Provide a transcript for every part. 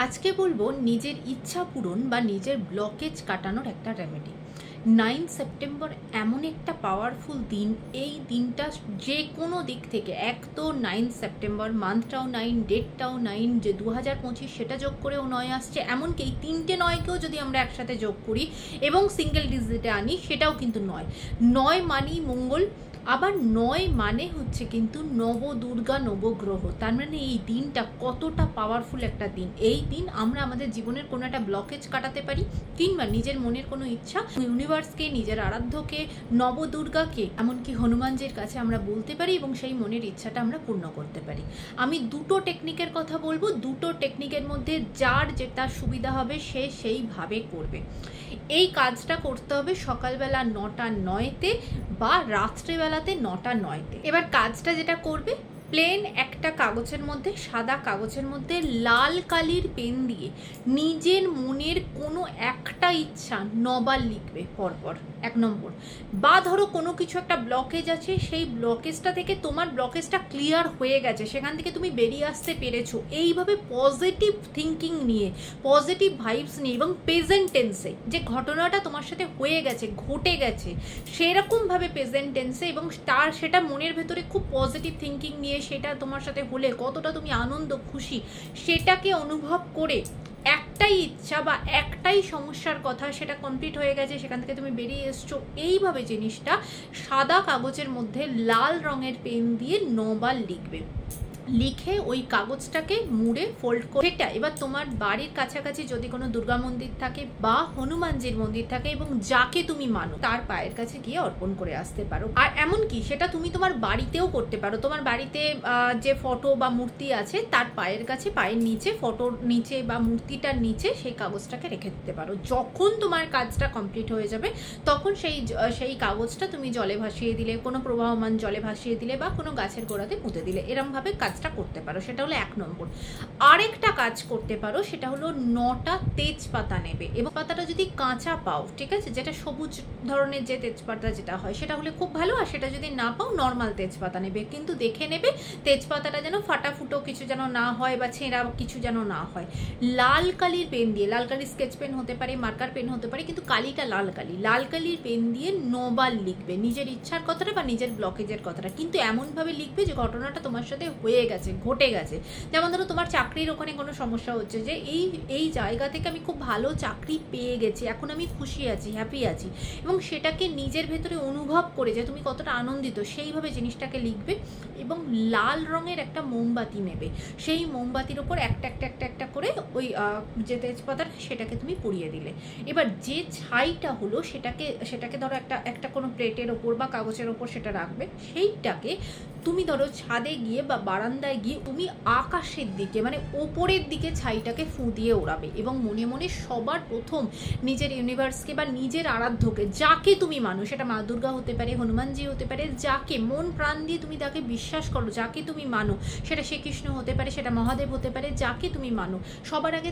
আজকে বলবো নিজের ইচ্ছা পূরণ বা নিজের ব্লকেজ কাটানোর একটা রেমেডি। 9 সেপ্টেম্বর এমন একটা পাওয়ারফুল দিন। এই দিনটা যে কোনো দিক থেকে, এক তো 9 সেপ্টেম্বর, মান্থটাও 9, ডেটটাও 9, যে 2025 সেটা যোগ করেও 9 আসছে, এমনকি এই 3টে 9কেও যদি আমরা একসাথে যোগ করি এবং সিঙ্গেল ডিজিটে আনি সেটাও কিন্তু 9। 9 মানেই মঙ্গল, আবার 9 মানে হচ্ছে কিন্তু নবদুর্গা, নবগ্রহ। তার মানে এই দিনটা কতটা পাওয়ারফুল একটা দিন। এই দিন আমরা আমাদের জীবনের কোনো একটা ব্লকেজ কাটাতে পারি, কিংবা নিজের মনের কোনো ইচ্ছা ইউনিভার্সকে, নিজের আরাধ্যকে, নবদুর্গাকে, এমনকি হনুমানজির কাছে আমরা বলতে পারি এবং সেই মনের ইচ্ছাটা আমরা পূর্ণ করতে পারি। আমি দুটো টেকনিকের কথা বলবো, দুটো টেকনিকের মধ্যে যার যেটা সুবিধা হবে সে সেইভাবে করবে। এই কাজটা করতে হবে সকালবেলা 9টা 9-তে বা রাত্রেবেলাতে 9টা 9-তে। এবার কাজটা যেটা করবে, প্লেন একটা কাগজের মধ্যে, সাদা কাগজের মধ্যে লাল কালির পেন দিয়ে নিজের মনের কোনো একটা ইচ্ছা 9বার লিখবে পরপর। 1 নম্বর। বা ধরো কোনো কিছু একটা ব্লকেজ আছে, সেই ব্লকেজটা থেকে তোমার ব্লকেজটা ক্লিয়ার হয়ে গেছে, সেখান থেকে তুমি বেরিয়ে আসতে পেরেছো, এইভাবে পজিটিভ থিঙ্কিং নিয়ে, পজিটিভ ভাইবস নিয়ে এবং প্রেজেন্ট টেন্সে, যে ঘটনাটা তোমার সাথে হয়ে গেছে, ঘটে গেছে, সেরকমভাবে প্রেজেন্ট টেন্সে, এবং সেটা মনের ভেতরে খুব পজিটিভ থিঙ্কিং নিয়ে সেটা তোমার সাথে হলে কতটা তুমি আনন্দ খুশি সেটাকে অনুভব করে, একটাই ইচ্ছা বা একটাই সমস্যার কথা, সেটা কমপ্লিট হয়ে গেছে, সেখান থেকে তুমি বেরিয়ে এসছো, এইভাবে জিনিসটা সাদা কাগজের মধ্যে লাল রঙের পেন দিয়ে 9বার লিখবে। লিখে ওই কাগজটাকে মুড়ে ফোল্ড করে সেটা এবার তোমার বাড়ির কাছাকাছি যদি কোনো দুর্গা মন্দির থাকে বা হনুমানজির মন্দির থাকে এবং যাকে তুমি মানো তার পায়ের কাছে গিয়ে অর্পণ করে আসতে পারো। আর এমনকি সেটা তুমি তোমার বাড়িতেও করতে পারো। তোমার বাড়িতে যে ফটো বা মূর্তি আছে তার পায়ের কাছে, পায়ের নিচে, ফটোর নিচে বা মূর্তিটার নিচে সেই কাগজটাকে রেখে দিতে পারো। যখন তোমার কাজটা কমপ্লিট হয়ে যাবে তখন সেই কাগজটা তুমি জলে ভাসিয়ে দিলে, কোনো প্রবাহমান জলে ভাসিয়ে দিলে বা কোনো গাছের গোড়াতে পুঁতে দিলে, এরমভাবে কাজটা করতে পারো। সেটা হলো 1 নম্বর। আরেকটা কাজ করতে পারো, সেটা হলো 9টা তেজপাতা নেবে, এবং পাতাটা যদি কাঁচা পাও, ঠিক আছে, যেটা সবুজ ধরনের যে তেজপাতা যেটা হয় সেটা হলে খুব ভালো, আর সেটা যদি না পাও নর্মাল তেজপাতা নেবে, কিন্তু দেখে নেবে তেজপাতাটা যেন ফাটাফুটো কিছু যেন না হয় বা ছেঁড়া কিছু যেন না হয়। লাল কালির পেন দিয়ে, লাল কালির স্কেচ পেন হতে পারে, মার্কার পেন হতে পারে, কিন্তু কালিটা লাল কালির পেন দিয়ে 9বার লিখবে নিজের ইচ্ছার কথাটা বা নিজের ব্লকেজের কথাটা, কিন্তু এমনভাবে লিখবে যে ঘটনাটা তোমার সাথে হয়ে গেছে, ঘটে গেছে। যেমন ধরো তোমার চাকরির ওখানে কোনো সমস্যা হচ্ছে, যে এই জায়গা থেকে আমি খুব ভালো চাকরি পেয়ে গেছি, এখন আমি খুশি আছি, হ্যাপি আছি, এবং সেটাকে নিজের ভেতরে অনুভব করে যে তুমি কতটা আনন্দিত, সেইভাবে জিনিসটাকে লিখবে। এবং লাল রঙের একটা মোমবাতি নেবে, সেই মোমবাতির ওপর একটা করে ওই যে তেজপাতাটা সেটাকে তুমি পুড়িয়ে দিলে। এবার যে ছাইটা হলো সেটাকে ধরো একটা কোনো প্লেটের ওপর বা কাগজের ওপর সেটা রাখবে। সেইটাকে তুমি ধরো ছাদে গিয়ে বা বারান্দায় গিয়ে তুমি আকাশের দিকে, মানে ওপরের দিকে ছাইটাকে ফুঁ দিয়ে ওড়াবে, এবং মনে মনে সবার প্রথম নিজের ইউনিভার্সকে বা নিজের আরাধ্যকে, যাকে তুমি মানো, সেটা মা দুর্গা হতে পারে, হনুমানজি হতে পারে, যাকে মন প্রাণ দিয়ে তুমি তাকে বিশ্বাস করো, যাকে তুমি মানো, সেটা শ্রীকৃষ্ণ হতে পারে, সেটা মহাদেব হতে পারে, যাকে তুমি মানো, সবার আগে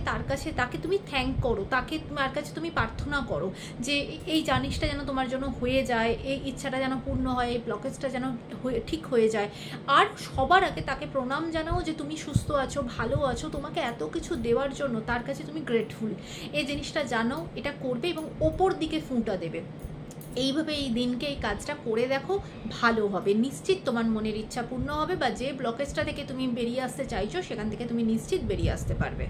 তাকে তুমি থ্যাঙ্ক করো, তার কাছে তুমি প্রার্থনা করো যে এই জিনিসটা যেন তোমার জন্য হয়ে যায়, এই ইচ্ছাটা যেন পূর্ণ হয়, এই ব্লকেজটা যেন ঠিক হয়ে যায়। আর সবার আগে তাকে প্রণাম জানাও যে তুমি সুস্থ আছো, ভালো আছো, তোমাকে এত কিছু দেওয়ার জন্য তার কাছে তুমি গ্রেটফুল, এই জিনিসটা জানাও। এটা করবে এবং ওপর দিকে ফুঁটা দেবে। এইভাবে এই দিনকে এই কাজটা করে দেখো, ভালো হবে, নিশ্চিত তোমার মনের ইচ্ছা পূর্ণ হবে, বা যে ব্লকেজটা থেকে তুমি বেরিয়ে আসতে চাইছো সেখান থেকে তুমি নিশ্চিত বেরিয়ে আসতে পারবে।